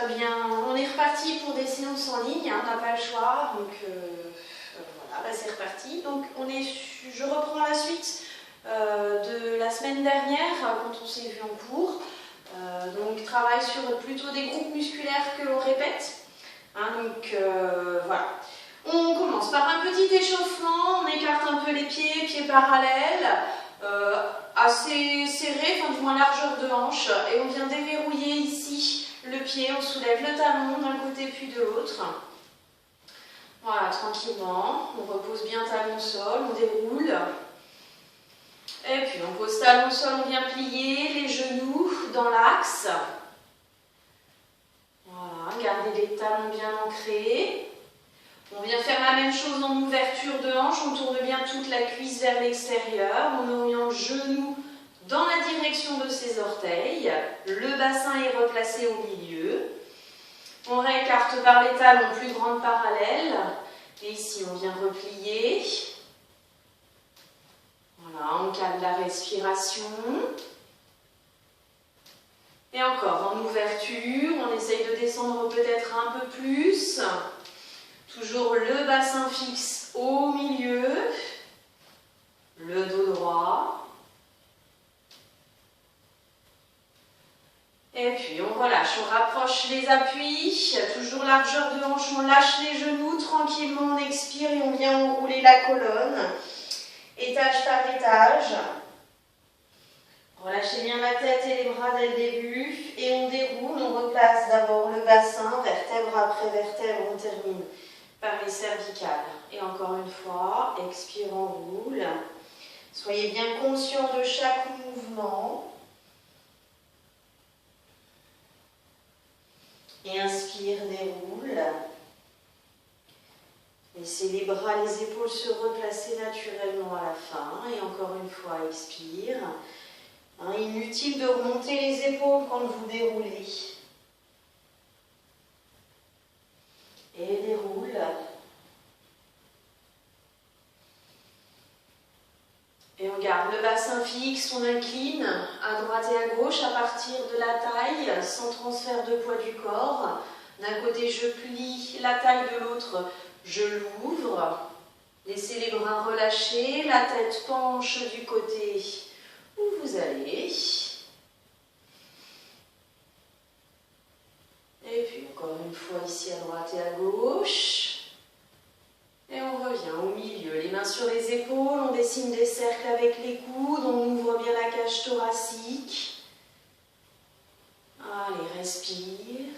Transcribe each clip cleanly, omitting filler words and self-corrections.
bien, on est reparti pour des séances en ligne, hein, on n'a pas le choix, donc voilà, bah, c'est reparti. Donc je reprends la suite de la semaine dernière, quand on s'est vu en cours. Donc travail sur plutôt des groupes musculaires que l'on répète. Hein, donc voilà. On commence par un petit échauffement, on écarte un peu les pieds parallèles, assez serrés, enfin du moins largeur de hanche, et on vient déverrouiller ici le pied, on soulève le talon d'un côté puis de l'autre. Voilà, tranquillement, on repose bien talon au sol, on déroule. Et puis on pose talon au sol, on vient plier les genoux dans l'axe. Voilà, gardez les talons bien ancrés. On vient faire la même chose en ouverture de hanche, on tourne bien toute la cuisse vers l'extérieur, on oriente le genou dans la direction de ses orteils, le bassin est replacé au milieu, on réécarte par les talons, plus grande parallèle, et ici on vient replier, voilà, on calme la respiration, et encore en ouverture, on essaye de descendre peut-être un peu plus. Toujours le bassin fixe au milieu, le dos droit. Et puis on relâche, on rapproche les appuis, toujours largeur de hanche, on lâche les genoux, tranquillement on expire et on vient enrouler la colonne, étage par étage. Relâchez bien la tête et les bras dès le début et on déroule, on replace d'abord le bassin, vertèbre après vertèbre, on termine par les cervicales. Et encore une fois, expire, on roule. Soyez bien conscient de chaque mouvement. Et inspire, déroule. Laissez les bras, les épaules se replacer naturellement à la fin. Et encore une fois, expire. Hein, inutile de remonter les épaules quand vous déroulez. Et déroule. Et on garde le bassin fixe, on incline à droite et à gauche à partir de la taille, sans transfert de poids du corps. D'un côté, je plie la taille, de l'autre, je l'ouvre. Laissez les bras relâchés, la tête penche du côté où vous allez. Et puis encore une fois ici à droite et à gauche. Et on revient au milieu, les mains sur les épaules, on dessine des cercles avec les coudes, on ouvre bien la cage thoracique. Allez, respire.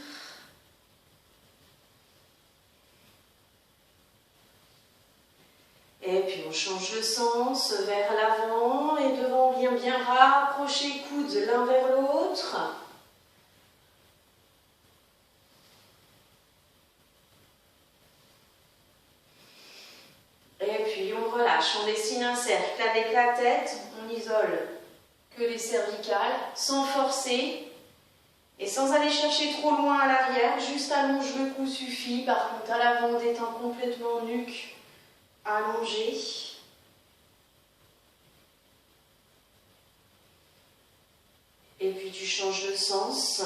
Et puis on change de sens vers l'avant et devant, on vient bien rapprocher coudes l'un vers l'autre. Et puis on relâche, on dessine un cercle avec la tête, on isole que les cervicales, sans forcer et sans aller chercher trop loin à l'arrière, juste allonge le cou suffit, par contre à l'avant on détend complètement nuque allongée. Et puis tu changes de sens.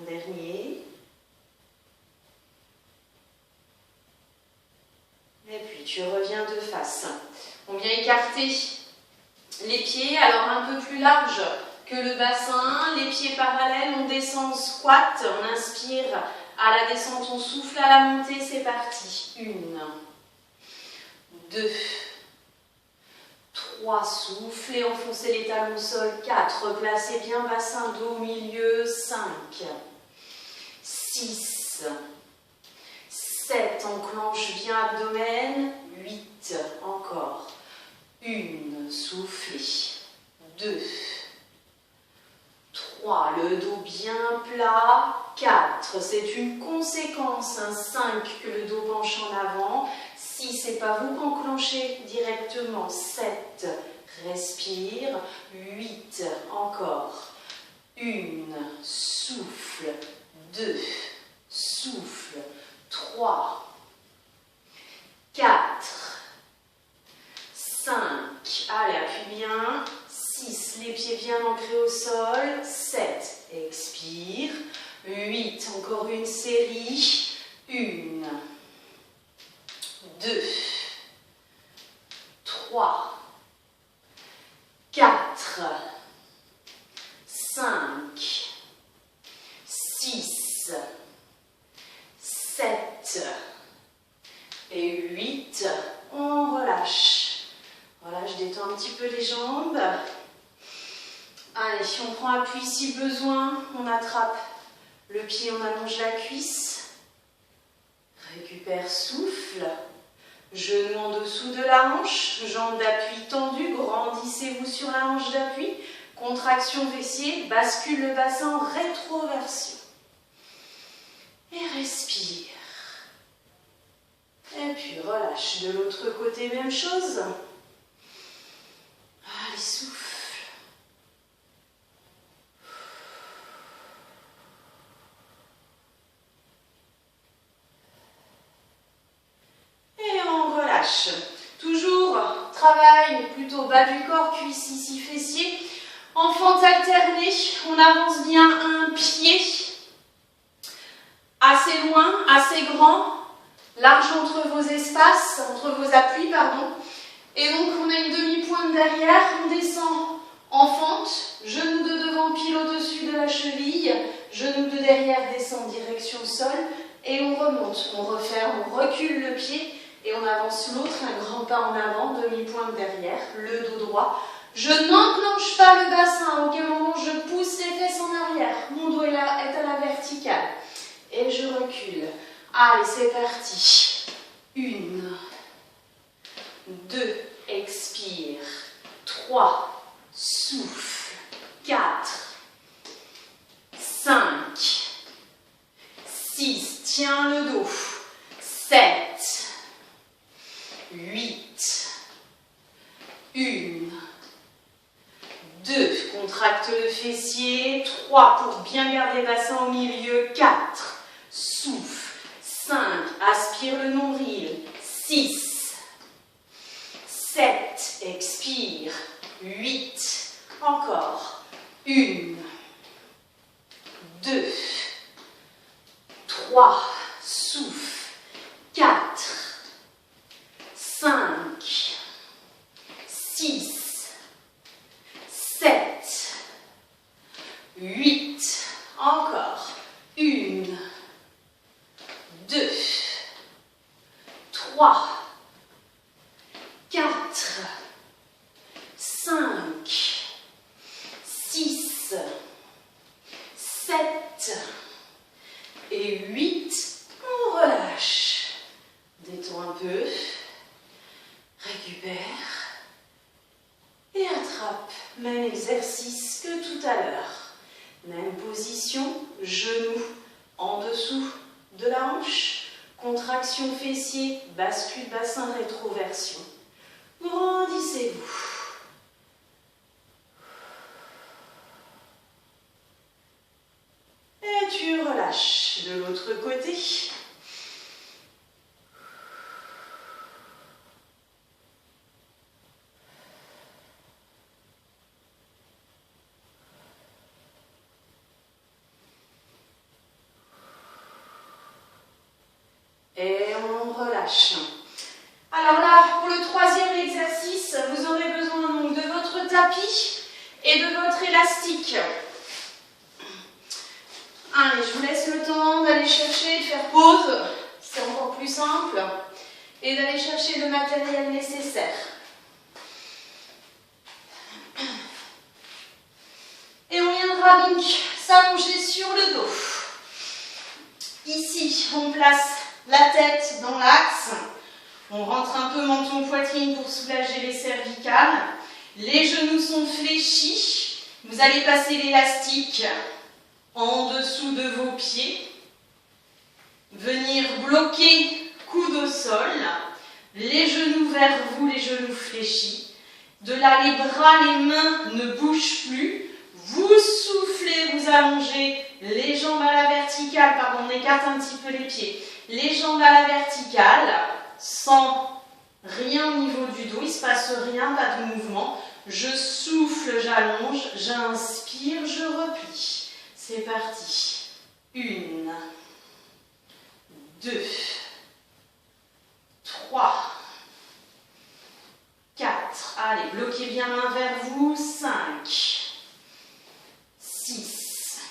Dernier. Et puis tu reviens de face. On vient écarter les pieds, alors un peu plus large que le bassin, les pieds parallèles, on descend en squat, on inspire à la descente, on souffle à la montée, c'est parti. 1, 2, 3, soufflez, enfoncez les talons au sol, 4, placez bien bassin, dos au milieu, 5, 6, 7, enclenche bien abdomen, 8, encore, 1, soufflez, 2, 3, le dos bien plat, 4, c'est une conséquence, 5, que le dos penche en avant, 6, c'est pas vous qu'enclenchez directement, 7, respire, 8, encore, 1, souffle, 2, souffle, 3, sol, 7, expire, 8, encore une série, 1, 2, 3, 4, 5, 6, 7 et 8. On relâche. Voilà, je détends un petit peu les jambes. Allez, on prend appui si besoin. On attrape le pied, on allonge la cuisse. Récupère souffle. Genou en dessous de la hanche. Jambes d'appui tendues. Grandissez-vous sur la hanche d'appui. Contraction fessier. Bascule le bassin en rétroversion. Et respire. Et puis relâche de l'autre côté, même chose. Allez, souffle. Et on relâche. Toujours travail plutôt bas du corps, cuisse ici, fessier. En fente alternée, on avance bien un pied assez loin, assez grand. Large entre vos espaces, entre vos appuis, pardon. Et donc, on a une demi-pointe derrière, on descend en fente, genou de devant pile au-dessus de la cheville, genou de derrière descend direction sol, et on remonte, on referme, on recule le pied, et on avance l'autre, un grand pas en avant, demi-pointe derrière, le dos droit. Je n'enclenche pas le bassin, à aucun moment je pousse les fesses en arrière, mon dos est à la verticale, et je recule. Allez, c'est parti. 1, 2, expire. 3, souffle. 4, 5, 6, tiens le dos. 7, 8, 1, 2, contracte le fessier. 3, pour bien garder le bassin au milieu. 4, souffle. 5, aspire le nombril, 6, 7, expire, 8, encore, 1, 2, 3, souffle, 4, 5, 6, 7, 8, encore, 1, 2, 3, 4, 5, 6, 7 et 8. On relâche. Détends un peu. Récupère. Et attrape. Même exercice que tout à l'heure. Même position. Genou en dessous de la hanche, contraction fessier, bascule bassin, rétroversion. Grandissez-vous. Et tu relâches de l'autre côté. Et on relâche. Alors là, pour le troisième exercice, vous aurez besoin donc de votre tapis et de votre élastique. Allez, je vous laisse le temps d'aller chercher, de faire pause, c'est encore plus simple, et d'aller chercher le matériel nécessaire. Et on viendra donc s'allonger sur le dos. Ici, on place la tête dans l'axe. On rentre un peu menton-poitrine pour soulager les cervicales. Les genoux sont fléchis. Vous allez passer l'élastique en dessous de vos pieds. Venir bloquer coude au sol. Les genoux vers vous, les genoux fléchis. De là, les bras, les mains ne bougent plus. Vous soufflez, vous allongez les jambes à la verticale. Pardon, on écarte un petit peu les pieds. Les jambes à la verticale, sans rien au niveau du dos. Il ne se passe rien, pas de mouvement. Je souffle, j'allonge, j'inspire, je replie. C'est parti. 1, 2, 3, 4. Allez, bloquez bien main vers vous. 5, 6,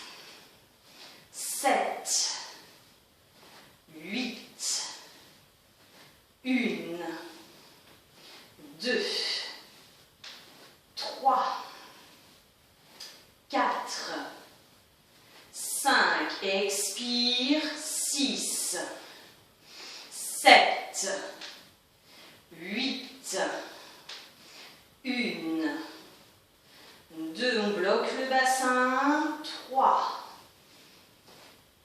7, 8, 1, 2, 3, 4, 5, expire, 6, 7, 8, 1, 2, on bloque le bassin, 3,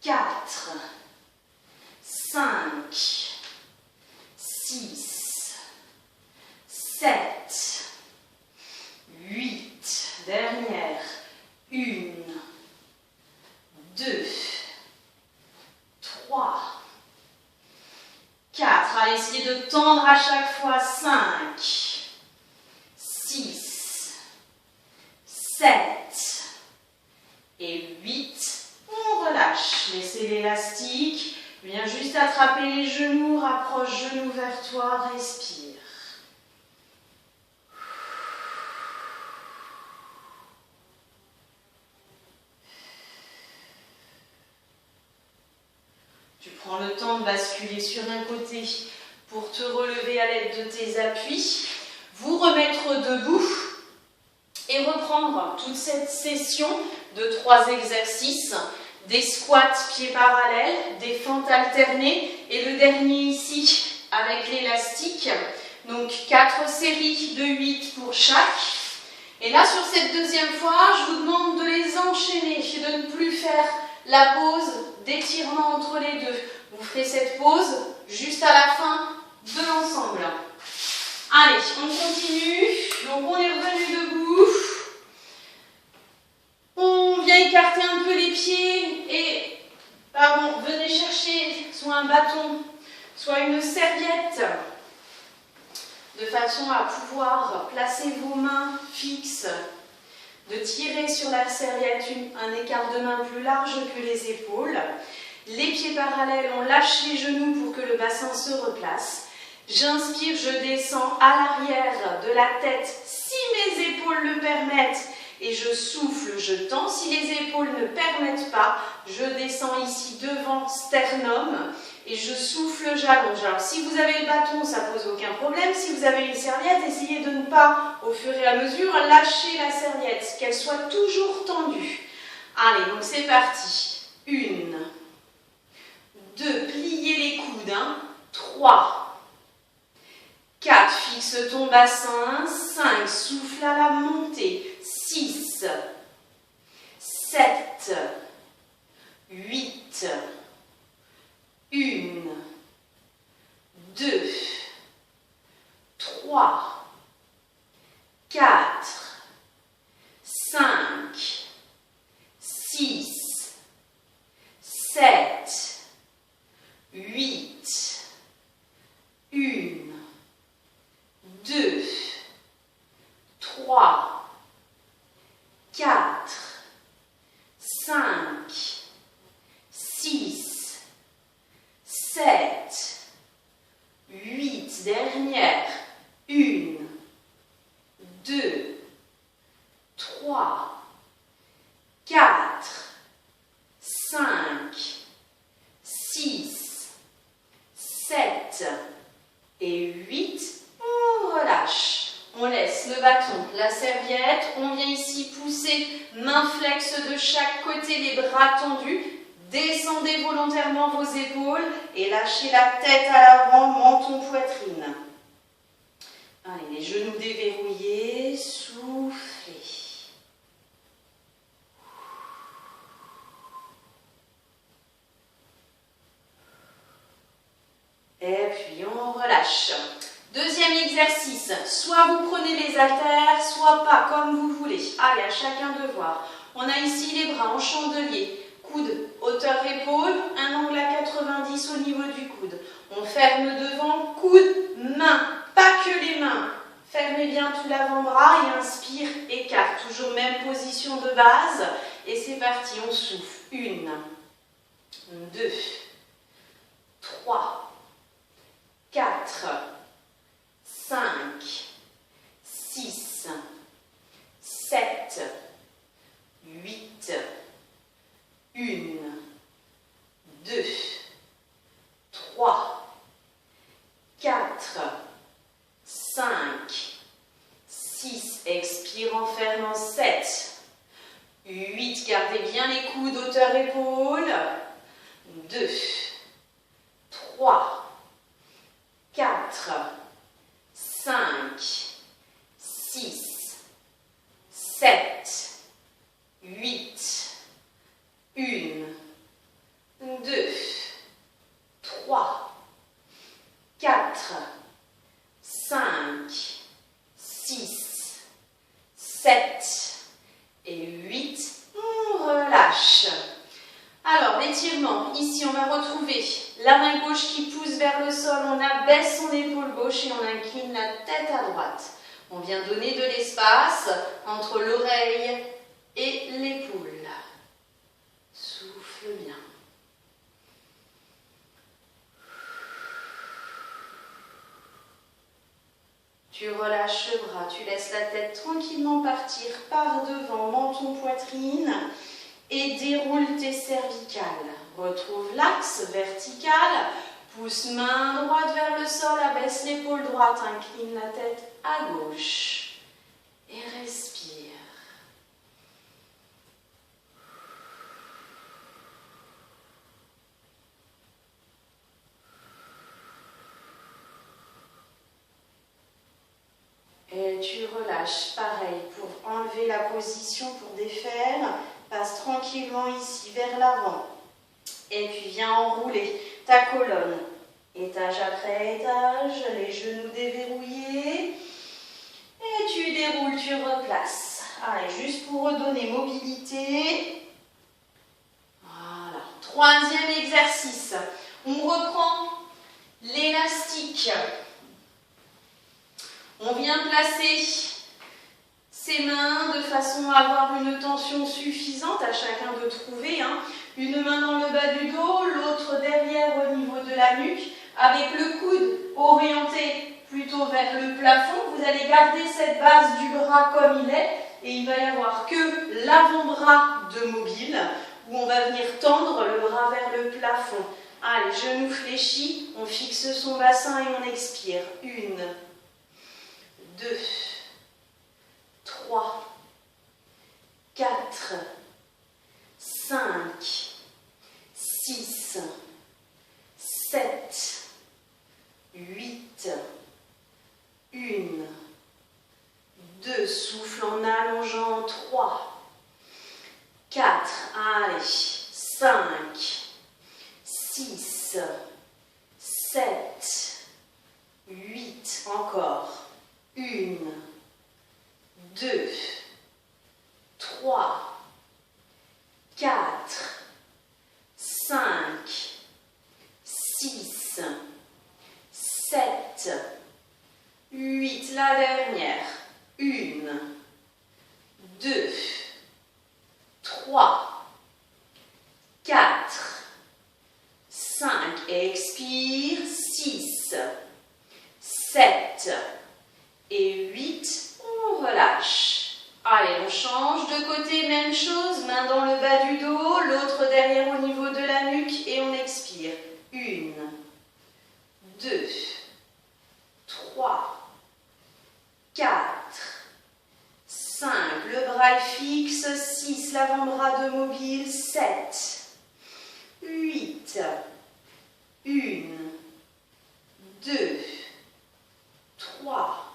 4, 5, 6, 7, 8, dernière, 1, 2, 3, 4, allez, essayez de tendre à chaque fois, 5, 6, 7 et 8, on relâche, laissez l'élastique, viens juste attraper les genoux, rapproche genoux vers toi, respire. Tu prends le temps de basculer sur un côté pour te relever à l'aide de tes appuis, vous remettre debout et reprendre toute cette session de 3 exercices, des squats pieds parallèles, des fentes alternées et le dernier ici avec l'élastique. Donc 4 séries de 8 pour chaque. Et là sur cette deuxième fois, je vous demande de les enchaîner, de ne plus faire la pause d'étirement entre les deux. Vous ferez cette pause juste à la fin de l'ensemble. Allez, on continue. Donc on est revenu debout. On vient écarter un peu les pieds et, venez chercher soit un bâton, soit une serviette, de façon à pouvoir placer vos mains fixes, de tirer sur la serviette un écart de main plus large que les épaules. Les pieds parallèles, on lâche les genoux pour que le bassin se replace. J'inspire, je descends à l'arrière de la tête si mes épaules le permettent et je souffle, je tends. Si les épaules ne permettent pas, je descends ici devant sternum et je souffle, j'allonge. Alors si vous avez le bâton, ça pose aucun problème. Si vous avez une serviette, essayez de ne pas, au fur et à mesure, lâcher la serviette, qu'elle soit toujours tendue. Allez, donc c'est parti. 1, 2, pliez les coudes. 3, 4, fixe ton bassin. 5, souffle à la montée. 6, 7, 8, 1, 2, 3, 4, 5, 6, 7, 8, 1, 2, 3, 4, 5, 6, 7, 8, dernière, 1, 2, 3, 4, 5, 6, 7 et 8, on relâche. On laisse le bâton, la serviette, on vient ici pousser, main flexe de chaque côté, les bras tendus. Descendez volontairement vos épaules et lâchez la tête à l'avant, menton, poitrine. Allez, les genoux déverrouillés, soufflez. Et puis on relâche. Deuxième exercice, soit vous prenez les haltères, soit pas, comme vous voulez. Allez, à chacun de voir. On a ici les bras en chandelier. Coude, hauteur épaule, un angle à 90 au niveau du coude. On ferme devant, coude, main, pas que les mains. Fermez bien tout l'avant-bras et inspirez. même position de base. Et c'est parti, on souffle. 1, 2, 3, 4, 5, 6, 7, 8, 1, 2, 3, 4, 5, 6, expire en fermant, 7, 8, gardez bien les coudes, hauteur épaule, 2, 3, 4, 5, 6, 7, 8, 1, 2, 3, 4, 5, 6, 7 et 8. On relâche. Alors, l'étirement. Ici, on va retrouver la main gauche qui pousse vers le sol. On abaisse son épaule gauche et on incline la tête à droite. On vient donner de l'espace entre l'oreille et l'épaule. Souffle bien. Tu relâches le bras, tu laisses la tête tranquillement partir par devant, menton, poitrine, et déroule tes cervicales. Retrouve l'axe vertical, pousse main droite vers le sol, abaisse l'épaule droite, incline la tête à gauche et respire. Et tu relâches, pareil, pour enlever la position, pour défaire. Passe tranquillement ici vers l'avant. Et puis viens enrouler ta colonne. Étage après étage, les genoux déverrouillés. Et tu déroules, tu replaces. Allez, juste pour redonner mobilité. Voilà. Troisième exercice. On reprend l'élastique. On vient placer ses mains de façon à avoir une tension suffisante, à chacun de trouver. Une main dans le bas du dos, l'autre derrière au niveau de la nuque, avec le coude orienté plutôt vers le plafond. Vous allez garder cette base du bras comme il est et il va y avoir que l'avant-bras de mobile où on va venir tendre le bras vers le plafond. Allez, genoux fléchis, on fixe son bassin et on expire. 1, 2, 3, 4, 5, 6, 7, 8, 1, 2, souffle en allongeant, 3, 4, allez, 5, 6, 7, 8, encore. 1, 2, 3, 4, 5, 6, 7, 8. La dernière. 1, 2, 3, 4, 5. Expire. 6, 7 et 8. On relâche. Allez, on change de côté, même chose. Main dans le bas du dos, l'autre derrière au niveau de la nuque et on expire. 1, 2, 3, 4, 5. Le bras est fixe. 6. L'avant-bras de mobile. 7, 8, 1, 2, 3,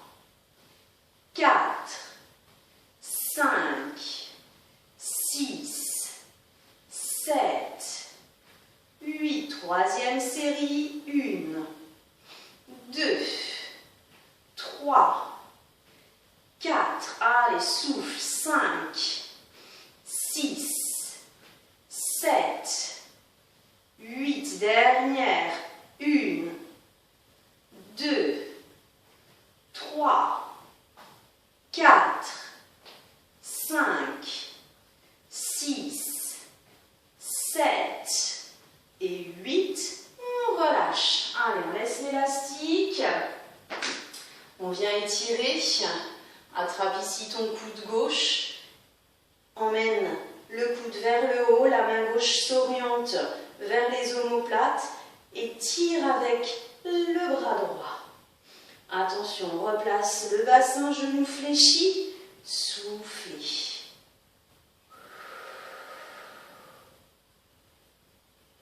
4, 5, 6, 7, 8. Troisième série. 1, 2, 3, 4. Allez, souffle. 5, 6, 7, 8. Dernière. 1, 2, 3, 4, 5, étirer. Attrape ici ton coude gauche. Emmène le coude vers le haut. La main gauche s'oriente vers les omoplates. Et tire avec le bras droit. Attention, replace le bassin, genou fléchi. Soufflez.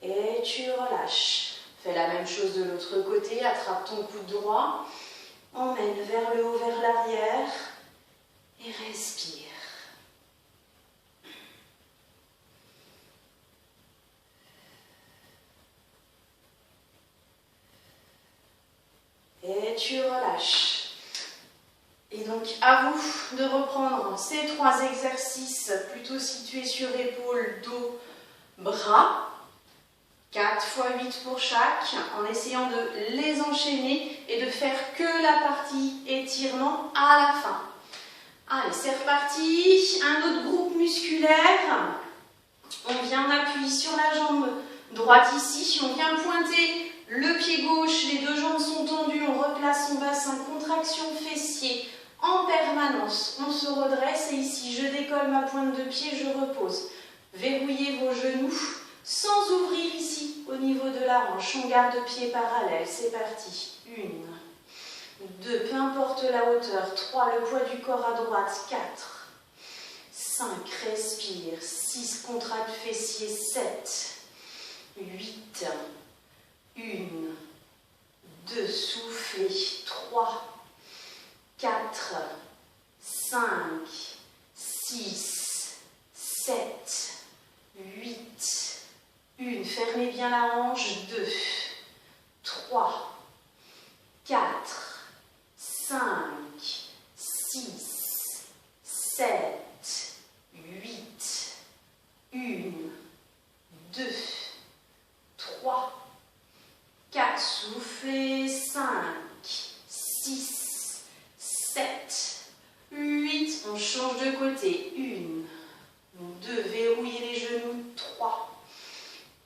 Et tu relâches. Fais la même chose de l'autre côté. Attrape ton coude droit. Emmène vers le haut, vers l'arrière. Et respire. Et tu relâches. Et donc, à vous de reprendre ces 3 exercices plutôt situés sur épaules, dos, bras. 4 x 8 pour chaque, en essayant de les enchaîner et de faire que la partie étirement à la fin. Allez, c'est reparti. Un autre groupe musculaire. On vient appuyer sur la jambe droite ici. On vient pointer le pied gauche. Les 2 jambes sont tendues. On replace son bassin. Contraction fessier en permanence. On se redresse et ici, je décolle ma pointe de pied. Je repose. Verrouillez vos genoux. Sans ouvrir ici, au niveau de la hanche, on garde pied parallèle, c'est parti. 1, 2, peu importe la hauteur. 3, le poids du corps à droite. 4, 5, respire. 6, contracte fessier. 7, 8, 1, 2, soufflez. 3, 4, 5, 6, 7, 8, 1, fermez bien la hanche, 2, 3, 4, 5, 6, 7, 8, 1, 2, 3, 4, soufflez, 5, 6, 7, 8, on change de côté, 1, 2, verrouillez les genoux, 3,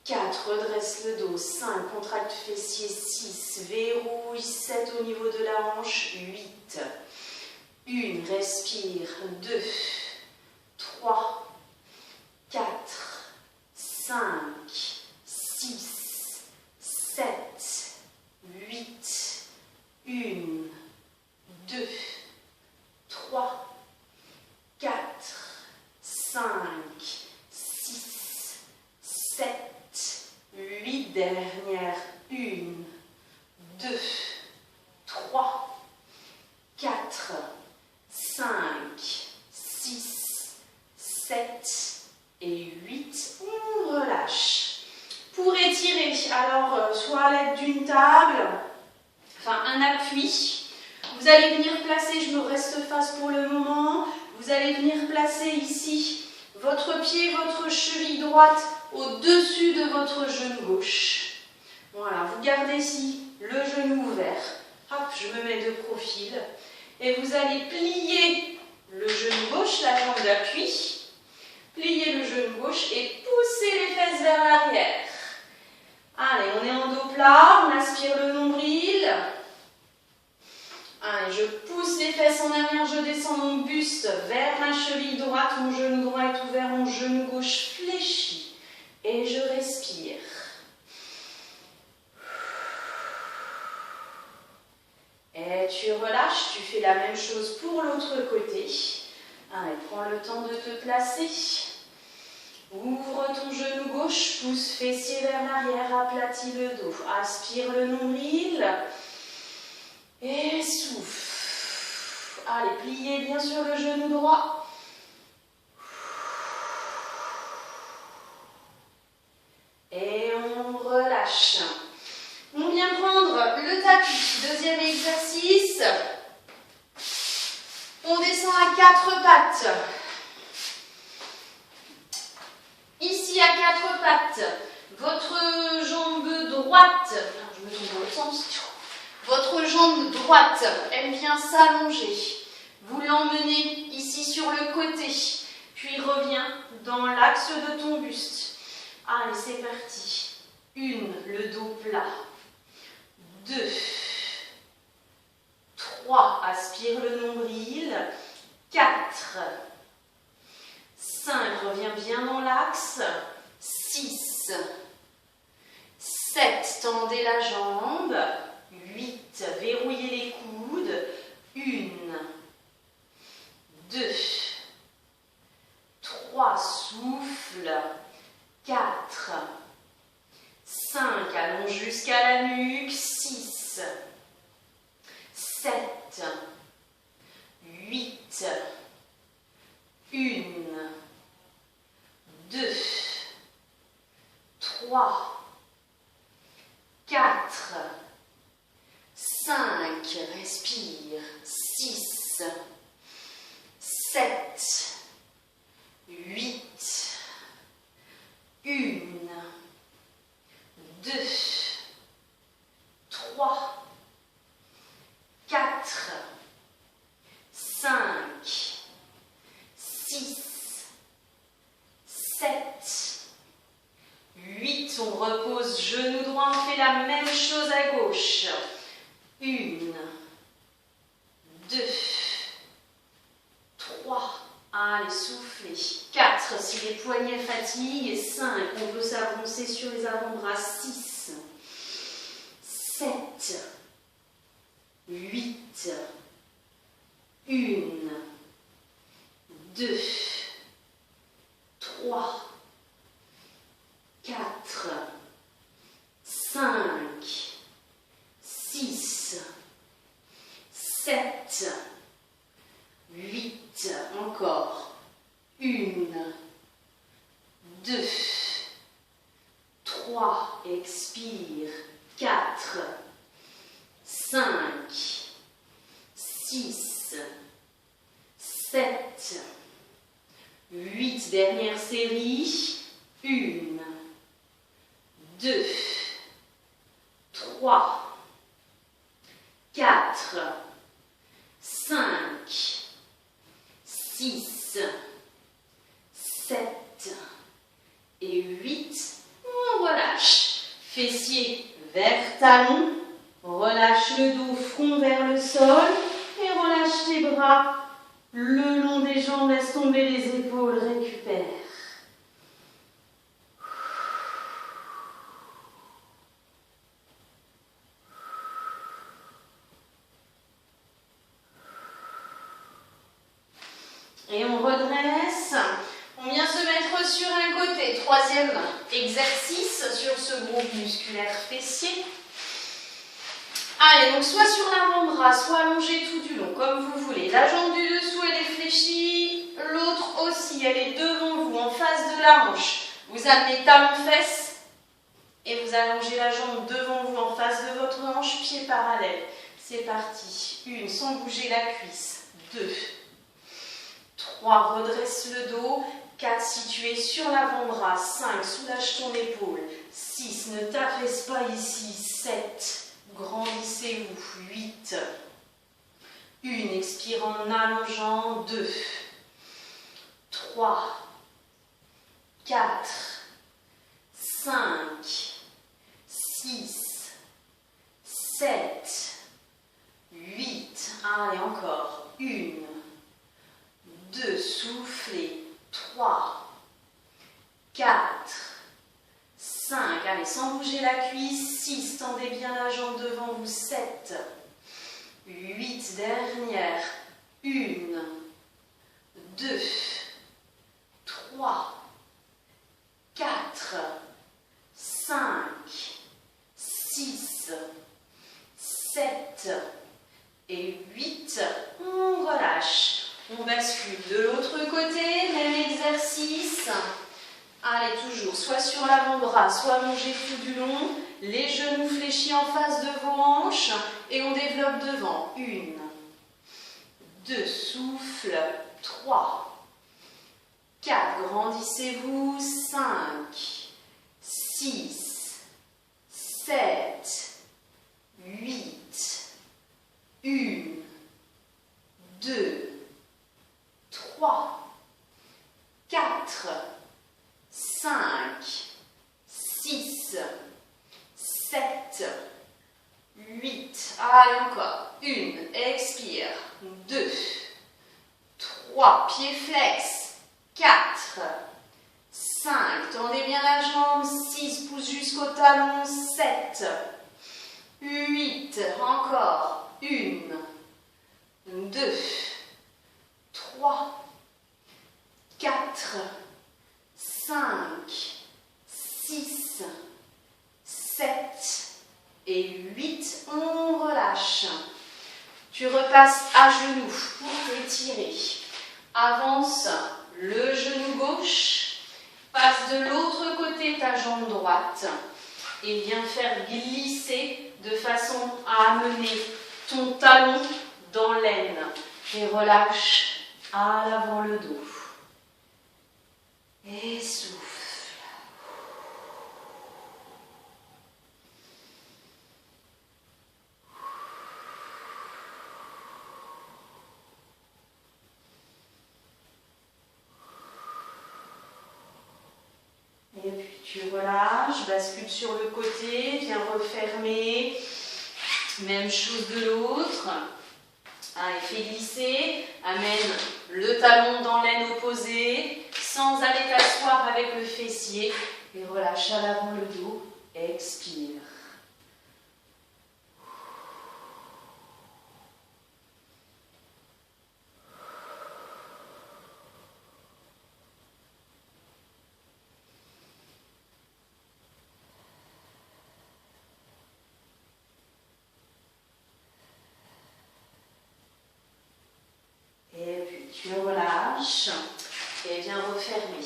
4, redresse le dos, 5, contracte fessier, 6, verrouille, 7 au niveau de la hanche, 8, 1, respire, 2, 3, 4, 5, 6, 7, 8, 1, 2, 3, 4, 5, 6, 7, 8, dernière, 1, 2, 3, 4, 5, 6, 7 et 8. On relâche. Pour étirer, alors soit à l'aide d'une table, enfin un appui, vous allez venir placer, je me reste face pour le moment, vous allez venir placer ici votre pied, votre cheville droite au-dessus de votre genou gauche. Voilà, vous gardez ici le genou ouvert. Hop, je me mets de profil. Et vous allez plier le genou gauche, la jambe d'appui. Pliez le genou gauche et poussez les fesses vers l'arrière. Allez, on est en dos plat, on aspire le nombril. Allez, je pousse les fesses en arrière, je descends mon buste vers ma cheville droite, mon genou droit est ouvert, mon genou gauche fléchi. Et je respire. Et tu relâches, tu fais la même chose pour l'autre côté. Allez, prends le temps de te placer. Ouvre ton genou gauche, pousse fessier vers l'arrière, aplatis le dos. Aspire le nombril. Et souffle. Allez, pliez bien sûr le genou droit. Et on relâche. On vient prendre le tapis. Deuxième exercice. On descend à 4 pattes. Ici à 4 pattes, votre jambe droite, je me tourne dans le sens, votre jambe droite, elle vient s'allonger. Vous l'emmenez ici sur le côté, puis revient dans l'axe de ton buste. Allez, c'est parti. 1, le dos plat. 2, 3, 3, aspire le nombril. 4, 5, reviens bien dans l'axe. 6, 7, tendez la jambe. 8, verrouillez les coudes. 1, 2, 3, souffle. 4, 5, allonge jusqu'à la nuque. 6, 7, 8, 1, 2, 3, 4, 5, respire. 6, 7, 8, 1, 2, 3, 4, 5, 6, 7, 8. On repose genou droit, on fait la même chose à gauche. 1, 2, 3. Allez, soufflez. 4, si les poignets fatiguent. 5, on peut s'avancer sur les avant-bras. 6, 7, 8, 1, 2, 3, 4, 5, 6, 7, 8, encore. 1, 2, 3, expire. 4, 5, 6, 7, 8, dernière série. 1, 2, 3, 4, 5, 6, 7 et 8. On relâche. Fessiers vers talons. Relâche le dos, front vers le sol. Et relâche les bras le long des jambes. Laisse tomber les épaules. Récupère. Et on redresse. On vient se mettre sur un côté. Troisième exercice sur ce groupe musculaire fessier. Allez, donc soit sur l'avant-bras, soit allongé tout du long, comme vous voulez. La jambe du dessous, elle est fléchie. L'autre aussi, elle est devant vous, en face de la hanche. Vous amenez talon-fesse et vous allongez la jambe devant vous, en face de votre hanche, pied parallèle. C'est parti. 1, sans bouger la cuisse. 2, 3, redresse le dos. 4, si tu es sur l'avant-bras. 5, soulage ton épaule. 6, ne t'affaisse pas ici. 7, grandissez-vous. 8, 1, expire en allongeant. 2, 3, 4, 5, 6, 7, 8. Allez, encore. 1, 2, soufflez. 3, 4, 5, allez, sans bouger la cuisse. 6, tendez bien la jambe devant vous. 7, 8, dernière. 1, 2, 3, 4, 5, 6, 7 et 8. On relâche. On bascule de l'autre côté, même exercice. Allez, toujours, soit sur l'avant-bras, soit allongé tout du long. Les genoux fléchis en face de vos hanches. Et on développe devant. 1, 2, souffle. 3, 4, grandissez-vous. 5, 6, 7, 8, 1, 2, 3, 4, 5, 6, 7, 8. Allez, encore. 1, expire. 2, 3, pieds flex. 4, 5, tendez bien la jambe. 6, pousse jusqu'au talon. 7, 8, encore. 1, 2, 3, 4, 5, 6, 7 et 8. On relâche. Tu repasses à genoux pour t'étirer. Avance le genou gauche. Passe de l'autre côté ta jambe droite. Et viens faire glisser de façon à amener ton talon dans l'aine. Et relâche à l'avant le dos. Et souffle. Et puis tu relâches, bascule sur le côté, viens refermer. Même chose de l'autre. Allez, fais glisser, amène le talon dans l'aine opposée, sans aller t'asseoir avec le fessier. Et relâche à l'avant le dos, expire. Tu relâches et viens refermer.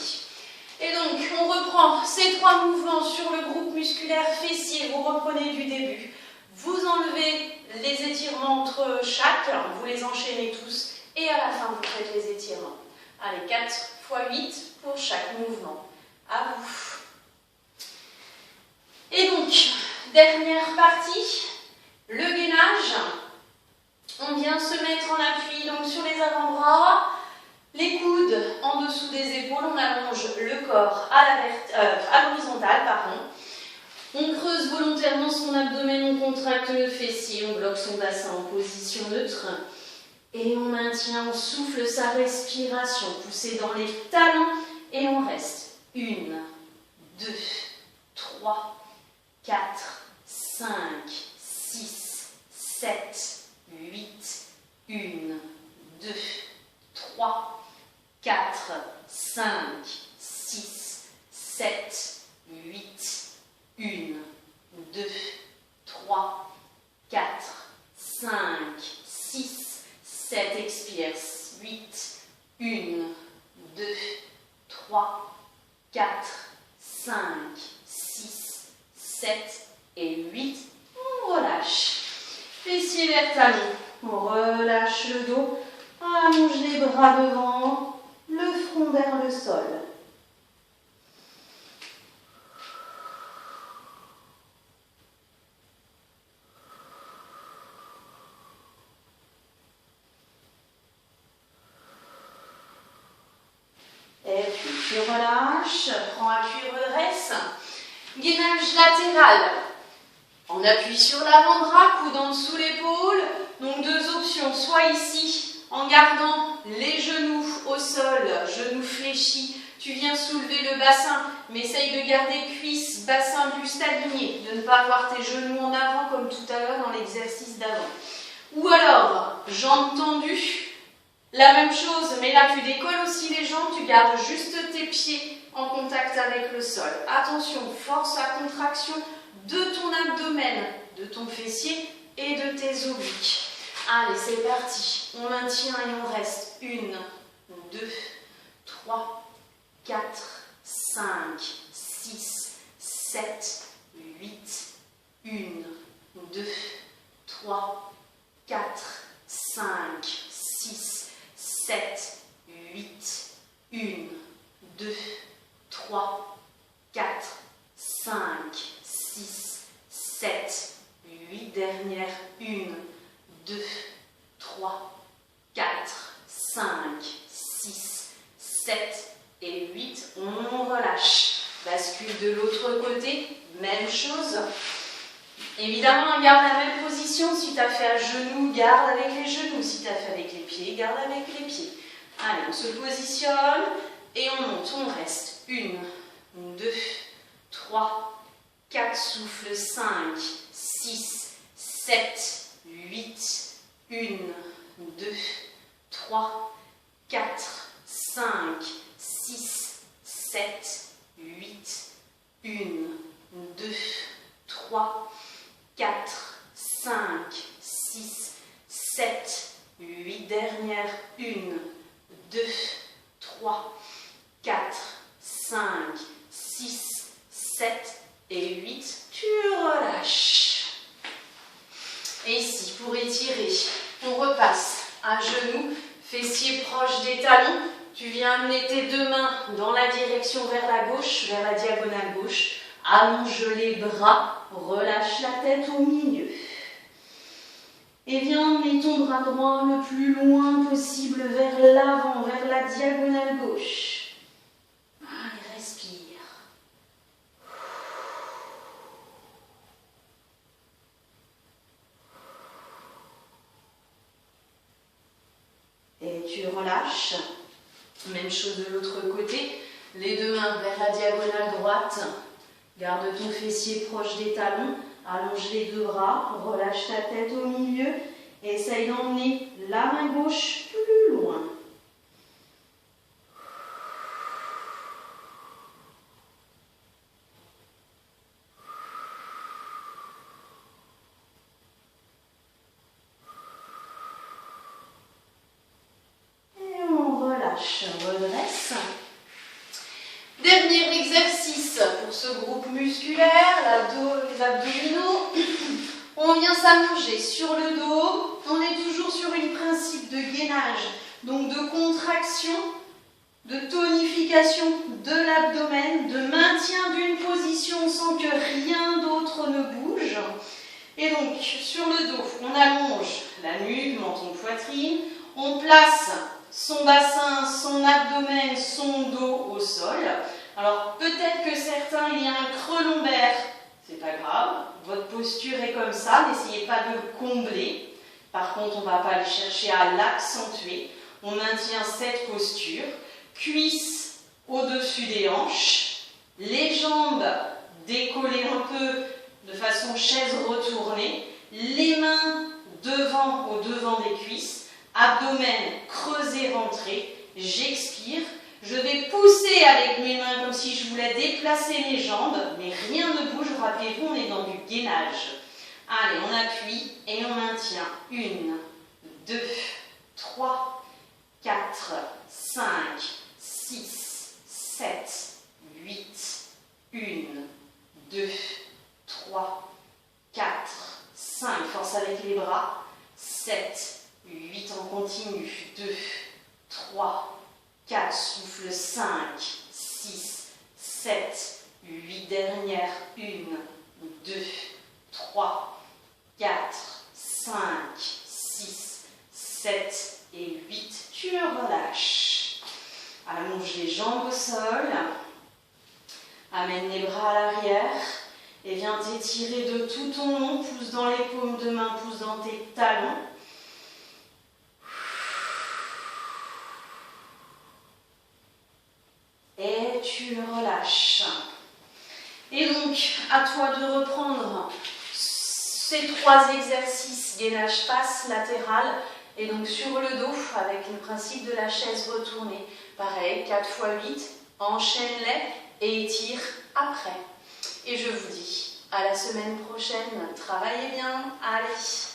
Et donc, on reprend ces 3 mouvements sur le groupe musculaire fessier. Vous reprenez du début. Vous enlevez les étirements entre chaque, vous les enchaînez tous. Et à la fin, vous faites les étirements. Allez, 4 x 8 pour chaque mouvement. À vous. Et donc, dernière partie, le gainage. On vient se mettre en appui donc sur les avant-bras, les coudes en dessous des épaules, on allonge le corps à l'horizontale, pardon. On creuse volontairement son abdomen, on contracte le fessier, on bloque son bassin en position neutre. Et on maintient, on souffle sa respiration, poussée dans les talons et on reste. 1, 2, 3, 4, 5, 6, 7, 8, 1, 2, 3, 4, 5, 6, 7, 8, 1, 2, 3, 4, 5, 6, 7, expire, 8, 1, 2, 3, 4, 5, 6, 7 et 8, on relâche. Fessier vers talon, on relâche le dos, allonge les bras devant, le front vers le sol. Et puis tu relâches, prends appui, redresse. Gainage latéral. On appuie sur l'avant-bras, coude en dessous l'épaule. Donc 2 options, soit ici, en gardant les genoux au sol, genoux fléchis, tu viens soulever le bassin, mais essaye de garder cuisses, bassin, buste aligné, de ne pas avoir tes genoux en avant comme tout à l'heure dans l'exercice d'avant. Ou alors, jambes tendues, la même chose, mais là tu décolles aussi les jambes, tu gardes juste tes pieds en contact avec le sol. Attention, force la contraction de ton abdomen, de ton fessier et de tes obliques. Allez, c'est parti. On maintient et on reste. 1, 2, 3, 4, 5, 6, 7, 8, 1, 2, 3, 4, 5, 6, 7, 8, 1, 2, 3, 4, 5, 6, 7, 8, dernière, 1, 2, 3, 4, 5, 6, 7 et 8, on relâche. Bascule de l'autre côté, même chose. Évidemment, on garde la même position position. Si tu as fait à genoux, garde avec les genoux. Si tu as fait avec les pieds, garde avec les pieds. Allez, on se positionne et on monte. On reste. 1, 2, 3, 4, souffle. 5, 6, 7, 8, 1, 2, 3, 4, 5, 6, 7, 8, 1, 2, 3, 4, 5, 6, 7, 8, dernière, 1, 2, 3, 4, 5, 6, 7 et 8, tu relâches. Et ici, pour étirer, on repasse à genoux, fessiers proches des talons. Tu viens amener tes deux mains dans la direction vers la gauche, vers la diagonale gauche. Allonge les bras, relâche la tête au milieu. Et viens emmener ton bras droit le plus loin possible vers l'avant, vers la diagonale gauche. Allez, respire. Et tu relâches. Même chose de l'autre côté. Les deux mains vers la diagonale droite. Garde ton fessier proche des talons. Allonge les deux bras. Relâche ta tête au milieu. Et essaye d'emmener la main gauche plus loin. Redresse. Dernier exercice pour ce groupe musculaire, les abdominaux. On vient s'allonger sur le dos. On est toujours sur un principe de gainage, donc de contraction, de tonification de l'abdomen, de maintien d'une position sans que rien d'autre ne bouge. Et donc, sur le dos, on allonge la nuque, menton, poitrine. On place son bassin, son abdomen, son dos au sol. Alors peut-être que certains, il y a un creux lombaire, c'est pas grave, votre posture est comme ça, n'essayez pas de le combler. Par contre, on ne va pas aller chercher à l'accentuer. On maintient cette posture, cuisses au-dessus des hanches, les jambes décollées un peu de façon chaise retournée, les mains devant, au devant des cuisses. Abdomen creusé, rentré, j'expire, je vais pousser avec mes mains comme si je voulais déplacer mes jambes, mais rien ne bouge, rappelez-vous, on est dans du gainage. Allez, on appuie et on maintient. 1, 2, 3, 4, 5, 6, 7, 8, 1, 2, 3, 4, 5, force avec les bras, 7, 8, on continue, 2, 3, 4, souffle, 5, 6, 7, 8, dernière, 1, 2, 3, 4, 5, 6, 7 et 8, tu relâches. Allonge les jambes au sol, amène les bras à l'arrière et viens t'étirer de tout ton long, pousse dans les paumes de main, pousse dans tes talons. Et tu relâches. Et donc, à toi de reprendre ces 3 exercices, gainage passe, latéral, et donc sur le dos, avec le principe de la chaise retournée. Pareil, 4 x 8, enchaîne-les et étire après. Et je vous dis à la semaine prochaine. Travaillez bien, allez.